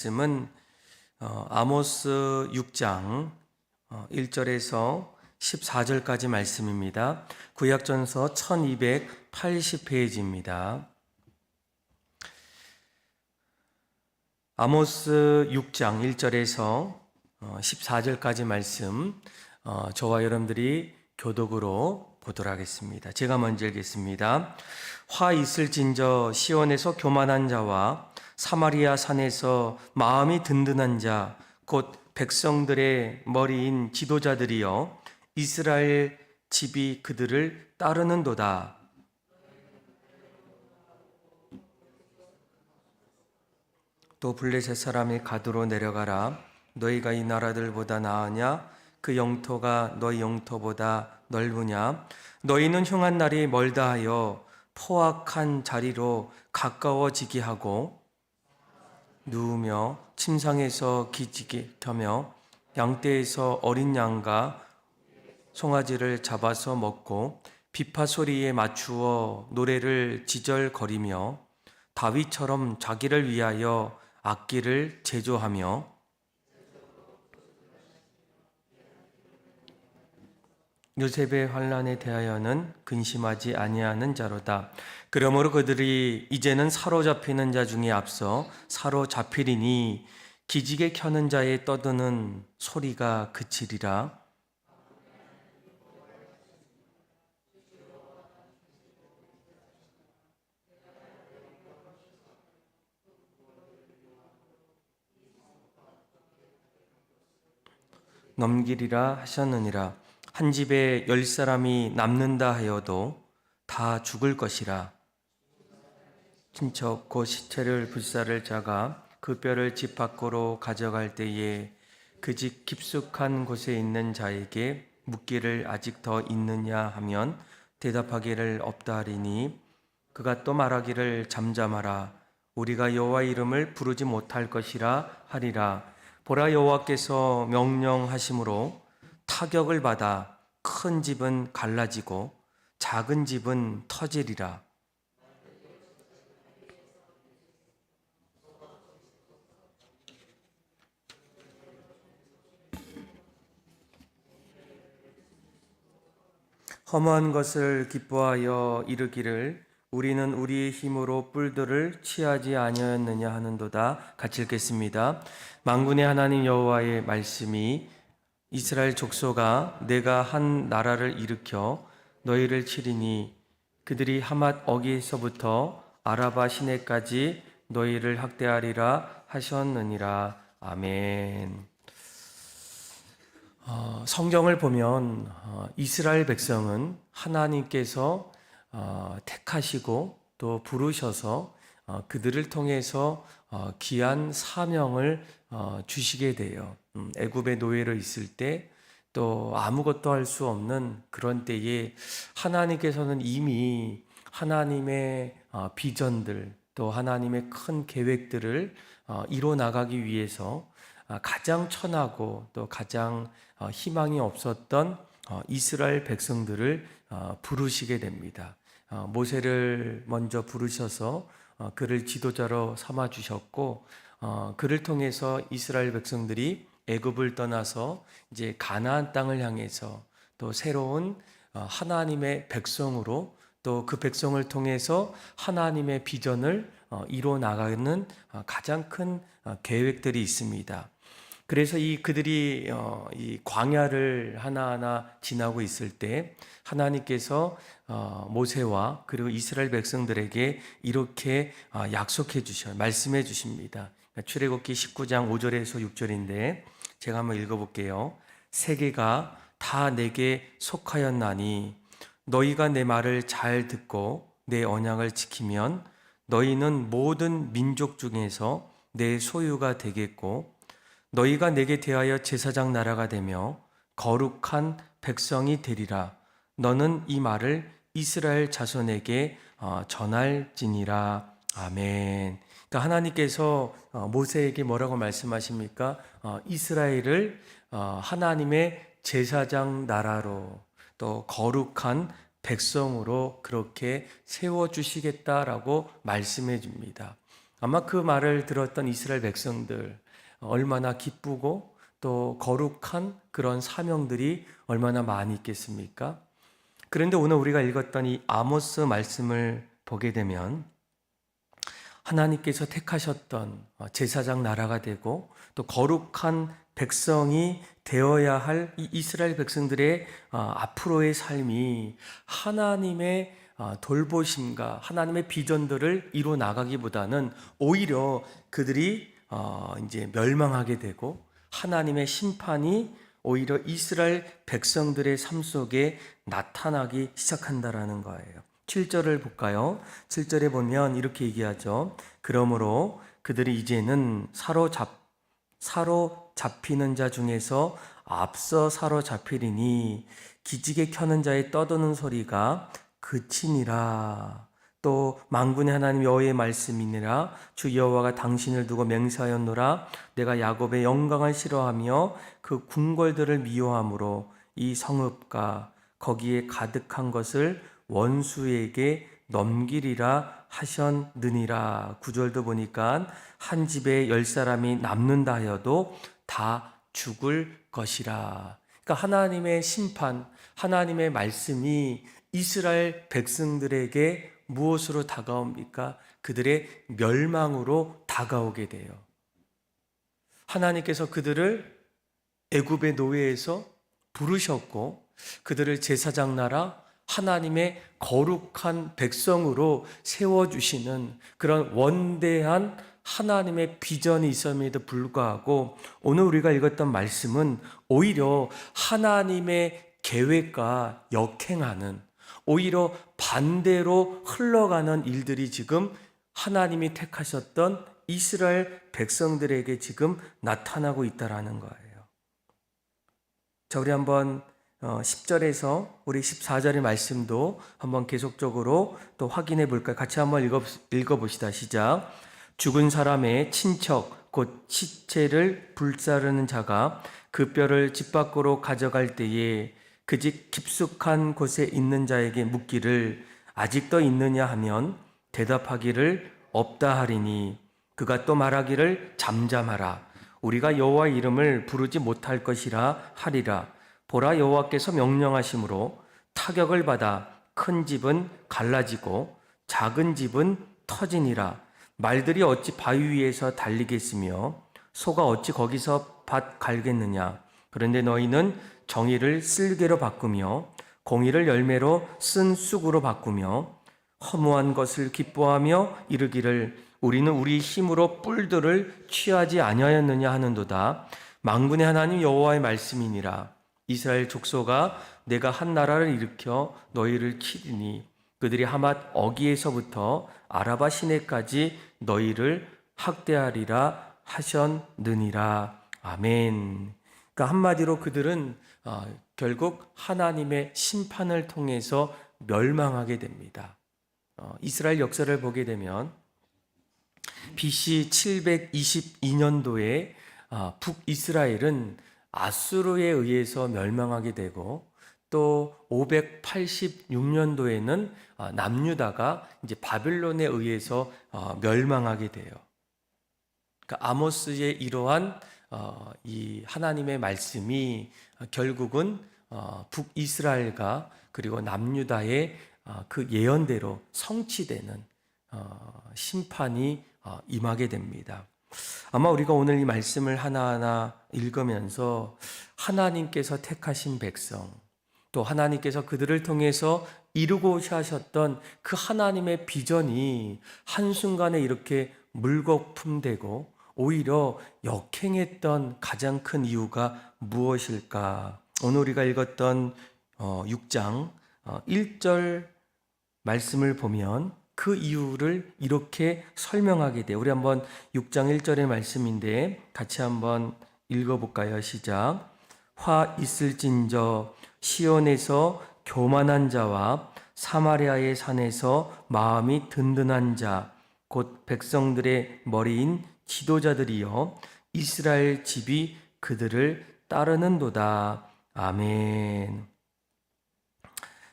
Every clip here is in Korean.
말씀은 아모스 6장 1절에서 14절까지 말씀입니다. 구약전서 1280페이지입니다. 아모스 6장 1절에서 14절까지 말씀, 저와 여러분들이 교독으로 보도록 하겠습니다. 제가 먼저 읽겠습니다. 화 있을진저 시온에서 교만한 자와 사마리아 산에서 마음이 든든한 자, 곧 백성들의 머리인 지도자들이여, 이스라엘 집이 그들을 따르는도다. 또 블레셋 사람이 가드로 내려가라. 너희가 이 나라들보다 나으냐? 그 영토가 너희 영토보다 넓으냐? 너희는 흉한 날이 멀다 하여 포악한 자리로 가까워지게 하고 누우며 침상에서 기지개 켜며 양떼에서 어린 양과 송아지를 잡아서 먹고 비파 소리에 맞추어 노래를 지절거리며 다윗처럼 자기를 위하여 악기를 제조하며 요셉의 환난에 대하여는 근심하지 아니하는 자로다. 그러므로 그들이 이제는 사로잡히는 자 중에 앞서 사로잡히리니 기지개 켜는 자의 떠드는 소리가 그치리라. 넘기리라 하셨느니라. 한 집에 10사람이 남는다 하여도 다 죽을 것이라. 친척 곧 시체를 불사를 자가 그 뼈를 집 밖으로 가져갈 때에 그 집 깊숙한 곳에 있는 자에게 묻기를 아직 더 있느냐 하면 대답하기를 없다 하리니, 그가 또 말하기를 잠잠하라. 우리가 여호와 이름을 부르지 못할 것이라 하리라. 보라, 여호와께서 명령하심으로 타격을 받아 큰 집은 갈라지고 작은 집은 터지리라. 험한 것을 기뻐하여 이르기를 우리는 우리의 힘으로 뿔들을 취하지 아니하였느냐 하는도다. 같이 읽겠습니다. 만군의 하나님 여호와의 말씀이 이스라엘 족속아, 내가 한 나라를 일으켜 너희를 치리니 그들이 하맛 어기에서부터 아라바 시내까지 너희를 학대하리라 하셨느니라. 아멘. 성경을 보면 이스라엘 백성은 하나님께서 택하시고 또 부르셔서 그들을 통해서 귀한 사명을 주시게 돼요. 애굽의 노예로 있을 때 또 아무것도 할 수 없는 그런 때에 하나님께서는 이미 하나님의 비전들 또 하나님의 큰 계획들을 이뤄 나가기 위해서 가장 천하고 또 가장 희망이 없었던 이스라엘 백성들을 부르시게 됩니다. 모세를 먼저 부르셔서 그를 지도자로 삼아 주셨고, 그를 통해서 이스라엘 백성들이 애굽을 떠나서 이제 가나안 땅을 향해서 또 새로운 하나님의 백성으로 또 그 백성을 통해서 하나님의 비전을 이뤄 나가는 가장 큰 계획들이 있습니다. 그래서 그들이 이 광야를 하나하나 지나고 있을 때 하나님께서 모세와 그리고 이스라엘 백성들에게 이렇게 약속해 주셔 말씀해 주십니다. 출애굽기 19장 5절에서 6절인데 제가 한번 읽어볼게요. 세계가 다 내게 속하였나니 너희가 내 말을 잘 듣고 내 언약을 지키면 너희는 모든 민족 중에서 내 소유가 되겠고 너희가 내게 대하여 제사장 나라가 되며 거룩한 백성이 되리라. 너는 이 말을 이스라엘 자손에게 전할지니라. 아멘. 그러니까 하나님께서 모세에게 뭐라고 말씀하십니까? 이스라엘을 하나님의 제사장 나라로 또 거룩한 백성으로 그렇게 세워주시겠다라고 말씀해 줍니다. 아마 그 말을 들었던 이스라엘 백성들 얼마나 기쁘고 또 거룩한 그런 사명들이 얼마나 많이 있겠습니까? 그런데 오늘 우리가 읽었던 이 아모스 말씀을 보게 되면 하나님께서 택하셨던 제사장 나라가 되고 또 거룩한 백성이 되어야 할 이 이스라엘 백성들의 앞으로의 삶이 하나님의 돌보심과 하나님의 비전들을 이루어 나가기보다는 오히려 그들이 이제 멸망하게 되고 하나님의 심판이 오히려 이스라엘 백성들의 삶 속에 나타나기 시작한다라는 거예요. 7절을 볼까요? 7절에 보면 이렇게 얘기하죠. 그러므로 그들이 이제는 사로잡히는 자 중에서 앞서 사로잡히리니 기지개 켜는 자의 떠드는 소리가 그치니라. 또 만군의 하나님 여호와의 말씀이니라. 주 여호와가 당신을 두고 맹세하였노라. 내가 야곱의 영광을 싫어하며 그 궁궐들을 미워함으로 이 성읍과 거기에 가득한 것을 원수에게 넘기리라 하셨느니라. 9절도 보니까 한 집에 10사람이 남는다 하여도 다 죽을 것이라. 그러니까 하나님의 심판, 하나님의 말씀이 이스라엘 백성들에게 무엇으로 다가옵니까? 그들의 멸망으로 다가오게 돼요. 하나님께서 그들을 애굽의 노예에서 부르셨고 그들을 제사장 나라 하나님의 거룩한 백성으로 세워주시는 그런 원대한 하나님의 비전이 있음에도 불구하고 오늘 우리가 읽었던 말씀은 오히려 하나님의 계획과 역행하는, 오히려 반대로 흘러가는 일들이 지금 하나님이 택하셨던 이스라엘 백성들에게 지금 나타나고 있다라는 거예요. 자, 우리 한번 10절에서 우리 14절의 말씀도 한번 계속적으로 또 확인해 볼까요? 같이 한번 읽어봅시다. 시작. 죽은 사람의 친척 곧 시체를 불사르는 자가 그 뼈를 집 밖으로 가져갈 때에 그 집 깊숙한 곳에 있는 자에게 묻기를 아직도 있느냐 하면 대답하기를 없다 하리니 그가 또 말하기를 잠잠하라. 우리가 여호와의 이름을 부르지 못할 것이라 하리라. 보라, 여호와께서 명령하심으로 타격을 받아 큰 집은 갈라지고 작은 집은 터지니라. 말들이 어찌 바위 위에서 달리겠으며 소가 어찌 거기서 밭 갈겠느냐. 그런데 너희는 정의를 쓸개로 바꾸며 공의를 열매로 쓴 쑥으로 바꾸며 허무한 것을 기뻐하며 이르기를 우리는 우리 힘으로 뿔들을 취하지 아니하였느냐 하는도다. 만군의 하나님 여호와의 말씀이니라. 이스라엘 족속아, 내가 한 나라를 일으켜 너희를 치리니 그들이 하맛 어기에서부터 아라바 시내까지 너희를 학대하리라 하셨느니라. 아멘. 그러니까 한마디로 그들은 결국 하나님의 심판을 통해서 멸망하게 됩니다. 이스라엘 역사를 보게 되면 BC 722년도에 북이스라엘은 아수르에 의해서 멸망하게 되고 또 586년도에는 남유다가 이제 바벨론에 의해서 멸망하게 돼요. 그러니까 아모스의 이러한 이 하나님의 말씀이 결국은 북이스라엘과 그리고 남유다의 그 예언대로 성취되는 심판이 임하게 됩니다. 아마 우리가 오늘 이 말씀을 하나하나 읽으면서 하나님께서 택하신 백성, 또 하나님께서 그들을 통해서 이루고자 하셨던 그 하나님의 비전이 한순간에 이렇게 물거품되고 오히려 역행했던 가장 큰 이유가 무엇일까? 오늘 우리가 읽었던 6장 1절 말씀을 보면 그 이유를 이렇게 설명하게 돼요. 우리 한번 6장 1절의 말씀인데 같이 한번 읽어볼까요? 시작. 화 있을진저 시온에서 교만한 자와 사마리아의 산에서 마음이 든든한 자 곧 백성들의 머리인 지도자들이여 이스라엘 집이 그들을 따르는도다. 아멘.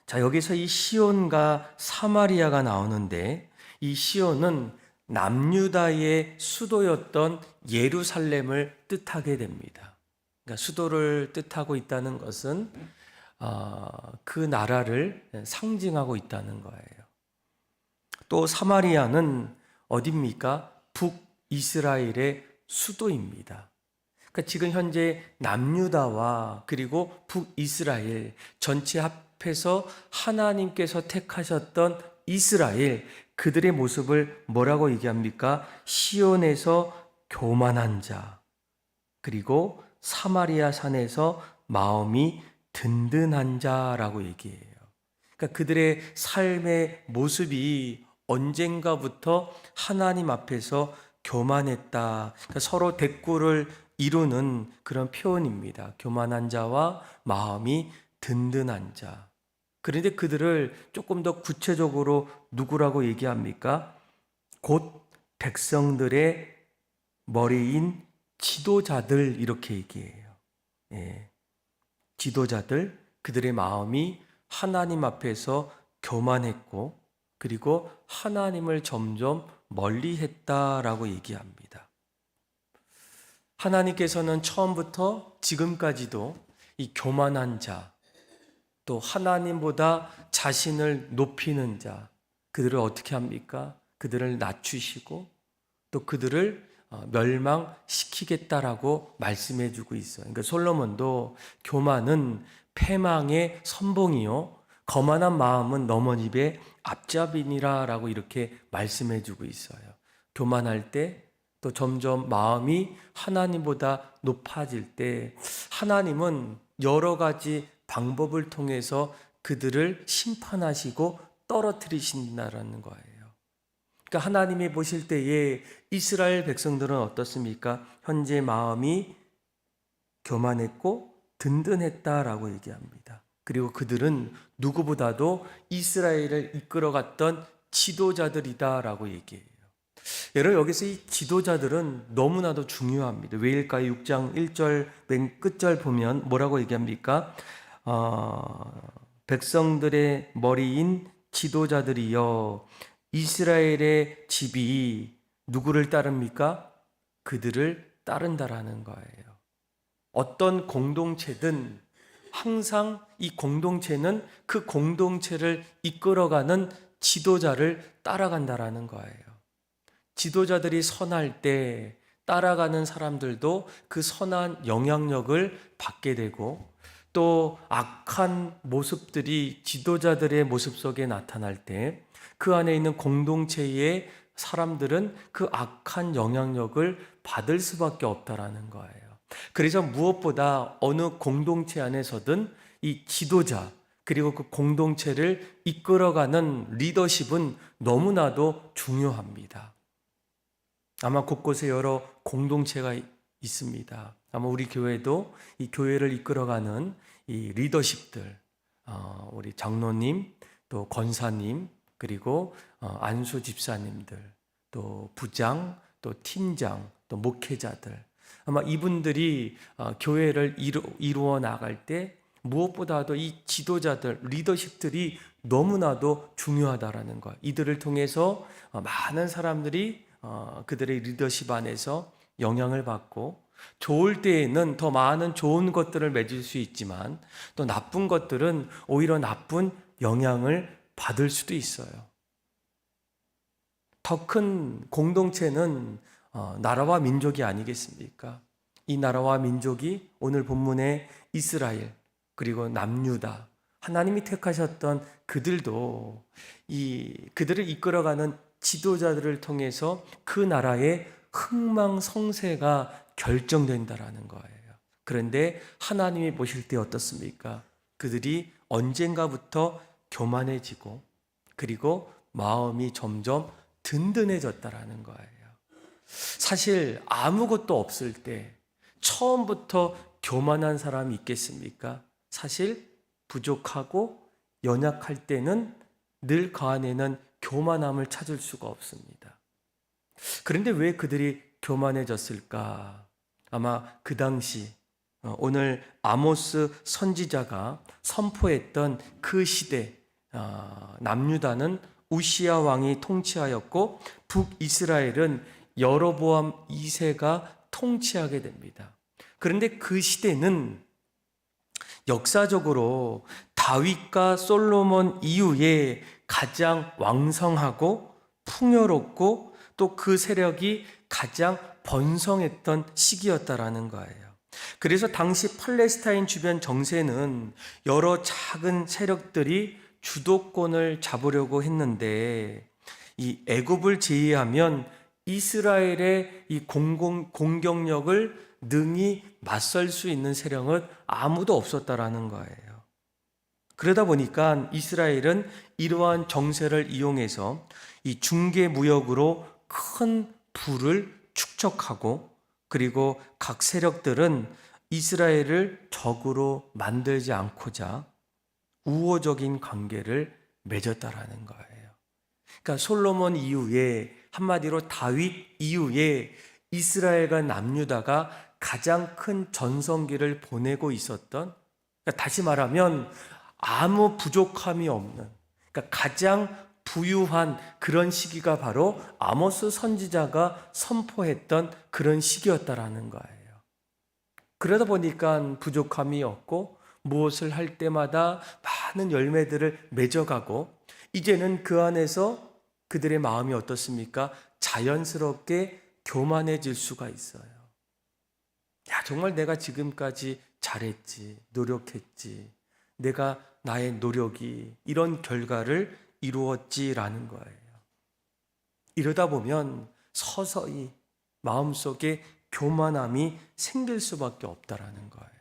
자, 여기서 이 시온과 사마리아가 나오는데 이 시온은 남유다의 수도였던 예루살렘을 뜻하게 됩니다. 그러니까 수도를 뜻하고 있다는 것은 그 나라를 상징하고 있다는 거예요. 또 사마리아는 어디입니까? 북이스라엘의 수도입니다. 그러니까 지금 현재 남유다와 그리고 북이스라엘 전체 합해서 하나님께서 택하셨던 이스라엘, 그들의 모습을 뭐라고 얘기합니까? 시온에서 교만한 자, 그리고 사마리아 산에서 마음이 든든한 자라고 얘기해요. 그러니까 그들의 삶의 모습이 언젠가부터 하나님 앞에서 교만했다. 그러니까 서로 대꾸를 이루는 그런 표현입니다. 교만한 자와 마음이 든든한 자. 그런데 그들을 조금 더 구체적으로 누구라고 얘기합니까? 곧 백성들의 머리인 지도자들, 이렇게 얘기해요. 예. 지도자들, 그들의 마음이 하나님 앞에서 교만했고 그리고 하나님을 점점 멀리 했다라고 얘기합니다. 하나님께서는 처음부터 지금까지도 이 교만한 자, 또 하나님보다 자신을 높이는 자, 그들을 어떻게 합니까? 그들을 낮추시고 또 그들을 멸망시키겠다라고 말씀해 주고 있어요. 그러니까 솔로몬도 교만은 패망의 선봉이요 거만한 마음은 넘은 입의 앞잡이니라라고 이렇게 말씀해 주고 있어요. 교만할 때 또 점점 마음이 하나님보다 높아질 때 하나님은 여러 가지 방법을 통해서 그들을 심판하시고 떨어뜨리신다라는 거예요. 그러니까 하나님이 보실 때에 이스라엘 백성들은 어떻습니까? 현재 마음이 교만했고 든든했다라고 얘기합니다. 그리고 그들은 누구보다도 이스라엘을 이끌어갔던 지도자들이다라고 얘기해요. 여러분, 여기서 이 지도자들은 너무나도 중요합니다. 왜일까요? 6장 1절 맨 끝절 보면 뭐라고 얘기합니까? 백성들의 머리인 지도자들이여 이스라엘의 집이 누구를 따릅니까? 그들을 따른다라는 거예요. 어떤 공동체든 항상 이 공동체는 그 공동체를 이끌어가는 지도자를 따라간다라는 거예요. 지도자들이 선할 때 따라가는 사람들도 그 선한 영향력을 받게 되고 또 악한 모습들이 지도자들의 모습 속에 나타날 때 그 안에 있는 공동체의 사람들은 그 악한 영향력을 받을 수밖에 없다라는 거예요. 그래서 무엇보다 어느 공동체 안에서든 이 지도자 그리고 그 공동체를 이끌어가는 리더십은 너무나도 중요합니다. 아마 곳곳에 여러 공동체가 있습니다. 아마 우리 교회도 이 교회를 이끌어가는 이 리더십들, 우리 장로님, 또 권사님, 그리고 안수 집사님들, 또 부장, 또 팀장, 또 목회자들, 아마 이분들이 교회를 이루어 나갈 때 무엇보다도 이 지도자들, 리더십들이 너무나도 중요하다라는 것. 이들을 통해서 많은 사람들이 그들의 리더십 안에서 영향을 받고 좋을 때에는 더 많은 좋은 것들을 맺을 수 있지만 또 나쁜 것들은 오히려 나쁜 영향을 받을 수도 있어요. 더 큰 공동체는 나라와 민족이 아니겠습니까? 이 나라와 민족이 오늘 본문의 이스라엘 그리고 남유다, 하나님이 택하셨던 그들도 그들을 이끌어가는 지도자들을 통해서 그 나라의 흥망성쇠가 결정된다라는 거예요. 그런데 하나님이 보실 때 어떻습니까? 그들이 언젠가부터 교만해지고 그리고 마음이 점점 든든해졌다라는 거예요. 사실 아무것도 없을 때 처음부터 교만한 사람이 있겠습니까? 사실 부족하고 연약할 때는 늘 그 안에는 교만함을 찾을 수가 없습니다. 그런데 왜 그들이 교만해졌을까? 아마 그 당시 오늘 아모스 선지자가 선포했던 그 시대 남유다는 우시야 왕이 통치하였고 북이스라엘은 여로보암 2세가 통치하게 됩니다. 그런데 그 시대는 역사적으로 다윗과 솔로몬 이후에 가장 왕성하고 풍요롭고 또 그 세력이 가장 번성했던 시기였다라는 거예요. 그래서 당시 팔레스타인 주변 정세는 여러 작은 세력들이 주도권을 잡으려고 했는데 이 애굽을 제외하면 이스라엘의 이 공격력을 능히 맞설 수 있는 세력은 아무도 없었다라는 거예요. 그러다 보니까 이스라엘은 이러한 정세를 이용해서 이 중개 무역으로 큰 부를 축적하고 그리고 각 세력들은 이스라엘을 적으로 만들지 않고자 우호적인 관계를 맺었다라는 거예요. 그러니까 솔로몬 이후에 한마디로 다윗 이후에 이스라엘과 남유다가 가장 큰 전성기를 보내고 있었던, 그러니까 다시 말하면 아무 부족함이 없는, 그러니까 가장 부유한 그런 시기가 바로 아모스 선지자가 선포했던 그런 시기였다라는 거예요. 그러다 보니까 부족함이 없고 무엇을 할 때마다 많은 열매들을 맺어가고 이제는 그 안에서 그들의 마음이 어떻습니까? 자연스럽게 교만해질 수가 있어요. 야, 정말 내가 지금까지 잘했지, 노력했지, 내가 나의 노력이 이런 결과를 이루었지라는 거예요. 이러다 보면 서서히 마음속에 교만함이 생길 수밖에 없다라는 거예요.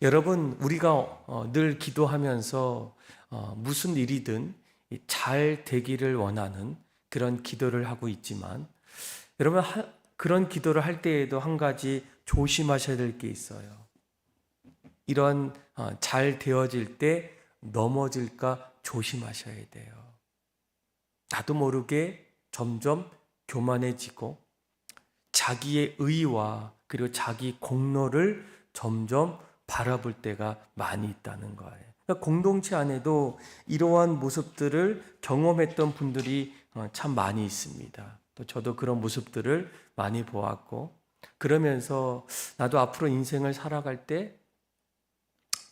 여러분, 우리가 늘 기도하면서 무슨 일이든 잘 되기를 원하는 그런 기도를 하고 있지만 여러분, 그런 기도를 할 때에도 한 가지 조심하셔야 될 게 있어요. 이런 잘 되어질 때 넘어질까 조심하셔야 돼요. 나도 모르게 점점 교만해지고 자기의 의와 그리고 자기 공로를 점점 바라볼 때가 많이 있다는 거예요. 그러니까 공동체 안에도 이러한 모습들을 경험했던 분들이 참 많이 있습니다. 또 저도 그런 모습들을 많이 보았고, 그러면서 나도 앞으로 인생을 살아갈 때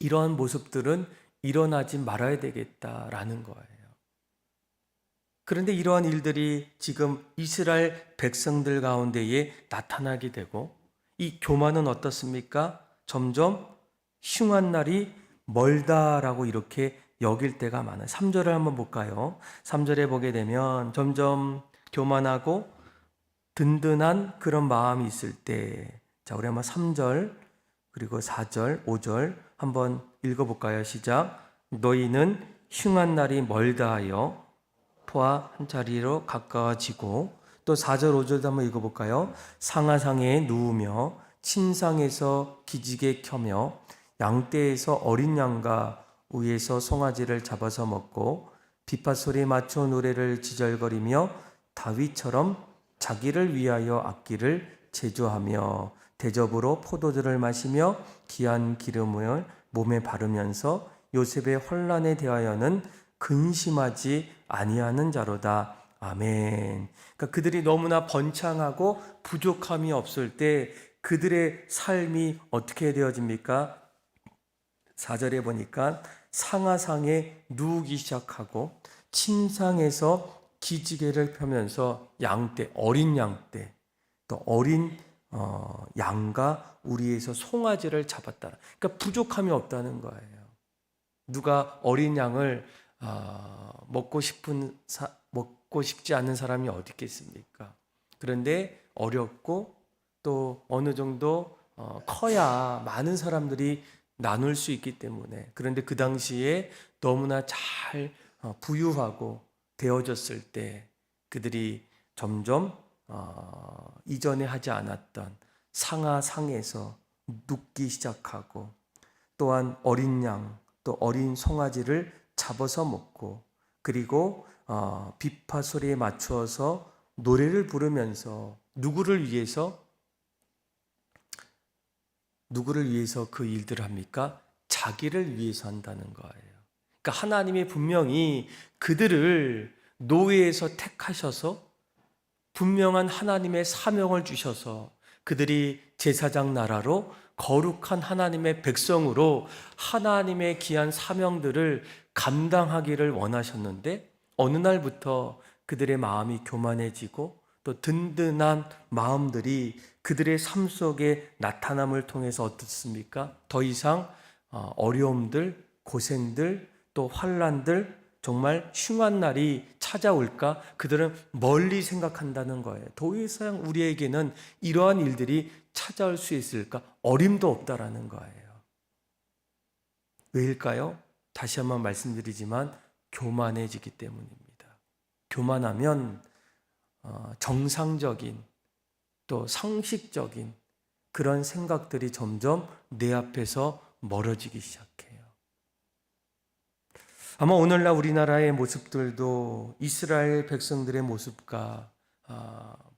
이러한 모습들은 일어나지 말아야 되겠다라는 거예요. 그런데 이러한 일들이 지금 이스라엘 백성들 가운데에 나타나게 되고 이 교만은 어떻습니까? 점점 흉한 날이 멀다라고 이렇게 여길 때가 많아요. 3절을 한번 볼까요? 3절에 보게 되면 점점 교만하고 든든한 그런 마음이 있을 때, 자, 우리 한번 3절 그리고 4절, 5절 한번 읽어볼까요? 시작. 너희는 흉한 날이 멀다 하여 포와 한 자리로 가까워지고, 또 4절, 5절도 한번 읽어볼까요? 상하상에 누우며 침상에서 기지개 켜며 양떼에서 어린 양과 우에서 송아지를 잡아서 먹고 비파소리에 맞춰 노래를 지절거리며 다윗처럼 자기를 위하여 악기를 제조하며 대접으로 포도주를 마시며 귀한 기름을 몸에 바르면서 요셉의 환난에 대하여는 근심하지 아니하는 자로다. 아멘. 그러니까 그들이 너무나 번창하고 부족함이 없을 때 그들의 삶이 어떻게 되어집니까? 4절에 보니까 상하상에 누우기 시작하고 침상에서 기지개를 펴면서 양떼, 어린 양떼, 또 어린 양과 우리에서 송아지를 잡았다. 그러니까 부족함이 없다는 거예요. 누가 어린 양을 먹고 싶지 않은 사람이 어디 있겠습니까? 그런데 어렵고 또 어느 정도 커야 많은 사람들이 나눌 수 있기 때문에, 그런데 그 당시에 너무나 잘 부유하고 되어졌을 때 그들이 점점 이전에 하지 않았던 상하상에서 눕기 시작하고, 또한 어린 양, 또 어린 송아지를 잡아서 먹고, 그리고 비파 소리에 맞추어서 노래를 부르면서 누구를 위해서 그 일들을 합니까? 자기를 위해서 한다는 거예요. 그러니까 하나님이 분명히 그들을 노예에서 택하셔서 분명한 하나님의 사명을 주셔서 그들이 제사장 나라로 거룩한 하나님의 백성으로 하나님의 귀한 사명들을 감당하기를 원하셨는데 어느 날부터 그들의 마음이 교만해지고 또 든든한 마음들이 그들의 삶 속에 나타남을 통해서 어떻습니까? 더 이상 어려움들, 고생들, 또 환난들, 정말 흉한 날이 찾아올까? 그들은 멀리 생각한다는 거예요. 더 이상 우리에게는 이러한 일들이 찾아올 수 있을까? 어림도 없다라는 거예요. 왜일까요? 다시 한번 말씀드리지만 교만해지기 때문입니다. 교만하면 정상적인 또 상식적인 그런 생각들이 점점 내 앞에서 멀어지기 시작해요. 아마 오늘날 우리나라의 모습들도 이스라엘 백성들의 모습과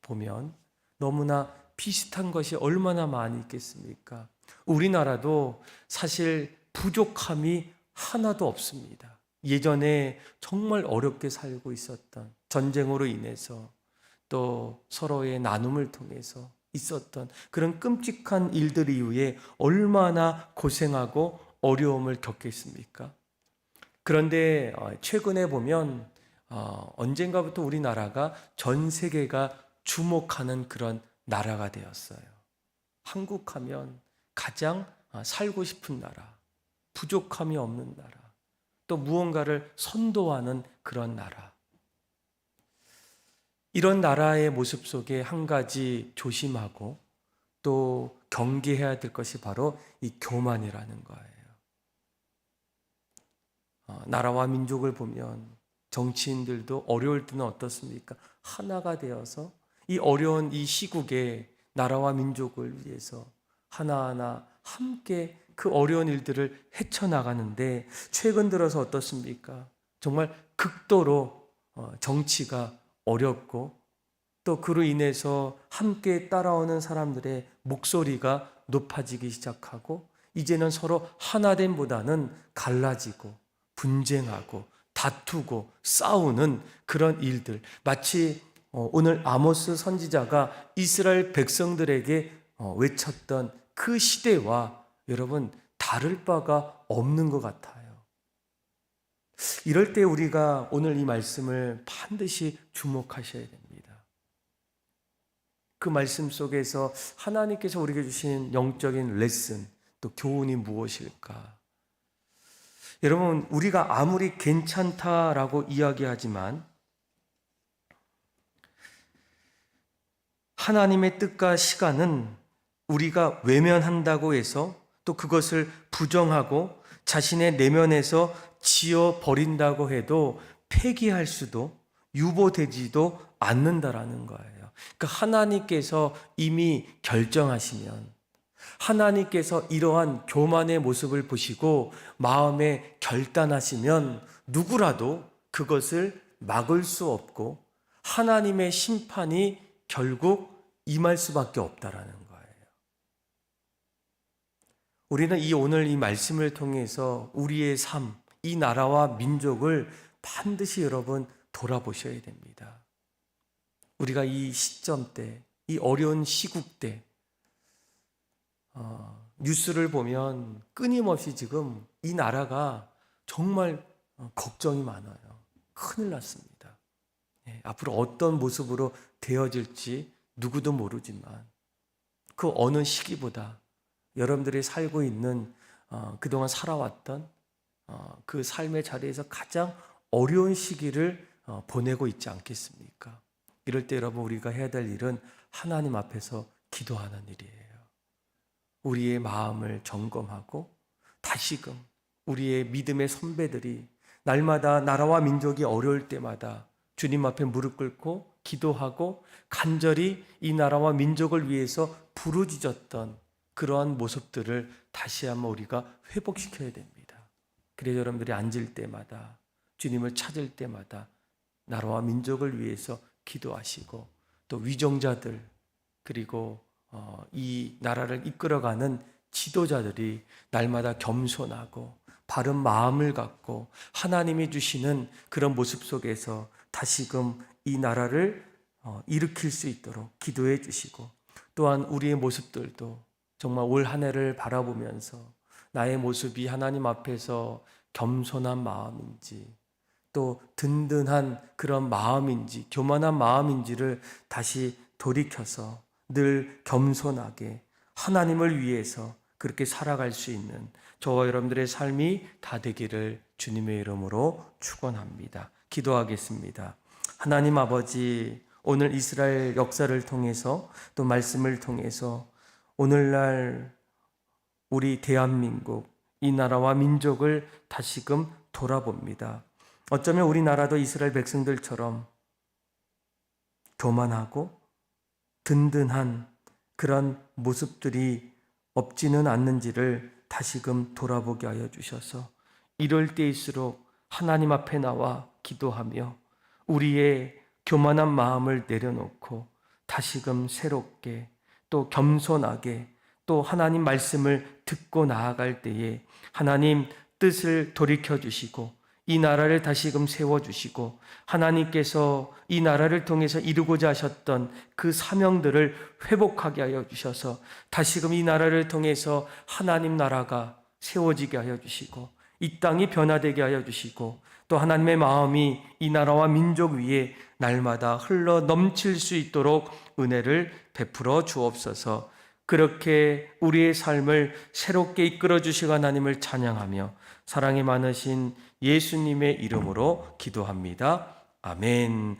보면 너무나 비슷한 것이 얼마나 많이 있겠습니까? 우리나라도 사실 부족함이 하나도 없습니다. 예전에 정말 어렵게 살고 있었던 전쟁으로 인해서 또 서로의 나눔을 통해서 있었던 그런 끔찍한 일들 이후에 얼마나 고생하고 어려움을 겪겠습니까? 그런데 최근에 보면 언젠가부터 우리나라가 전 세계가 주목하는 그런 나라가 되었어요. 한국 하면 가장 살고 싶은 나라, 부족함이 없는 나라, 또 무언가를 선도하는 그런 나라. 이런 나라의 모습 속에 한 가지 조심하고 또 경계해야 될 것이 바로 이 교만이라는 거예요. 나라와 민족을 보면 정치인들도 어려울 때는 어떻습니까? 하나가 되어서 이 어려운 이 시국에 나라와 민족을 위해서 하나하나 함께 그 어려운 일들을 헤쳐나가는데 최근 들어서 어떻습니까? 정말 극도로 정치가 어렵고 또 그로 인해서 함께 따라오는 사람들의 목소리가 높아지기 시작하고 이제는 서로 하나됨보다는 갈라지고 분쟁하고 다투고 싸우는 그런 일들, 마치 오늘 아모스 선지자가 이스라엘 백성들에게 외쳤던 그 시대와 여러분 다를 바가 없는 것 같아요. 이럴 때 우리가 오늘 이 말씀을 반드시 주목하셔야 됩니다. 그 말씀 속에서 하나님께서 우리에게 주신 영적인 레슨, 또 교훈이 무엇일까? 여러분, 우리가 아무리 괜찮다라고 이야기하지만 하나님의 뜻과 시간은 우리가 외면한다고 해서 또 그것을 부정하고 자신의 내면에서 지워버린다고 해도 폐기할 수도 유보되지도 않는다라는 거예요. 그러니까 하나님께서 이미 결정하시면 하나님께서 이러한 교만의 모습을 보시고 마음에 결단하시면 누구라도 그것을 막을 수 없고 하나님의 심판이 결국 임할 수밖에 없다라는 거예요. 우리는 오늘 이 말씀을 통해서 우리의 삶, 이 나라와 민족을 반드시 여러분 돌아보셔야 됩니다. 우리가 이 시점 때, 이 어려운 시국 때 뉴스를 보면 끊임없이 지금 이 나라가 정말 걱정이 많아요. 큰일 났습니다. 앞으로 어떤 모습으로 되어질지 누구도 모르지만 그 어느 시기보다 여러분들이 살고 있는 그동안 살아왔던 그 삶의 자리에서 가장 어려운 시기를 보내고 있지 않겠습니까? 이럴 때 여러분 우리가 해야 될 일은 하나님 앞에서 기도하는 일이에요. 우리의 마음을 점검하고 다시금 우리의 믿음의 선배들이 날마다 나라와 민족이 어려울 때마다 주님 앞에 무릎 꿇고 기도하고 간절히 이 나라와 민족을 위해서 부르짖었던 그러한 모습들을 다시 한번 우리가 회복시켜야 됩니다. 그래서 여러분들이 앉을 때마다 주님을 찾을 때마다 나라와 민족을 위해서 기도하시고 또 위정자들 그리고 이 나라를 이끌어가는 지도자들이 날마다 겸손하고 바른 마음을 갖고 하나님이 주시는 그런 모습 속에서 다시금 이 나라를 일으킬 수 있도록 기도해 주시고, 또한 우리의 모습들도 정말 올 한 해를 바라보면서 나의 모습이 하나님 앞에서 겸손한 마음인지, 또 든든한 그런 마음인지, 교만한 마음인지를 다시 돌이켜서 늘 겸손하게 하나님을 위해서 그렇게 살아갈 수 있는 저와 여러분들의 삶이 다 되기를 주님의 이름으로 축원합니다. 기도하겠습니다. 하나님 아버지, 오늘 이스라엘 역사를 통해서 또 말씀을 통해서 오늘날 우리 대한민국, 이 나라와 민족을 다시금 돌아봅니다. 어쩌면 우리나라도 이스라엘 백성들처럼 교만하고 든든한 그런 모습들이 없지는 않는지를 다시금 돌아보게 하여 주셔서 이럴 때일수록 하나님 앞에 나와 기도하며 우리의 교만한 마음을 내려놓고 다시금 새롭게 또 겸손하게 또 하나님 말씀을 듣고 나아갈 때에 하나님 뜻을 돌이켜 주시고 이 나라를 다시금 세워주시고 하나님께서 이 나라를 통해서 이루고자 하셨던 그 사명들을 회복하게 하여 주셔서 다시금 이 나라를 통해서 하나님 나라가 세워지게 하여 주시고 이 땅이 변화되게 하여 주시고 또 하나님의 마음이 이 나라와 민족 위에 날마다 흘러 넘칠 수 있도록 은혜를 베풀어 주옵소서. 그렇게 우리의 삶을 새롭게 이끌어 주시고 하나님을 찬양하며 사랑이 많으신 예수님의 이름으로 기도합니다. 아멘.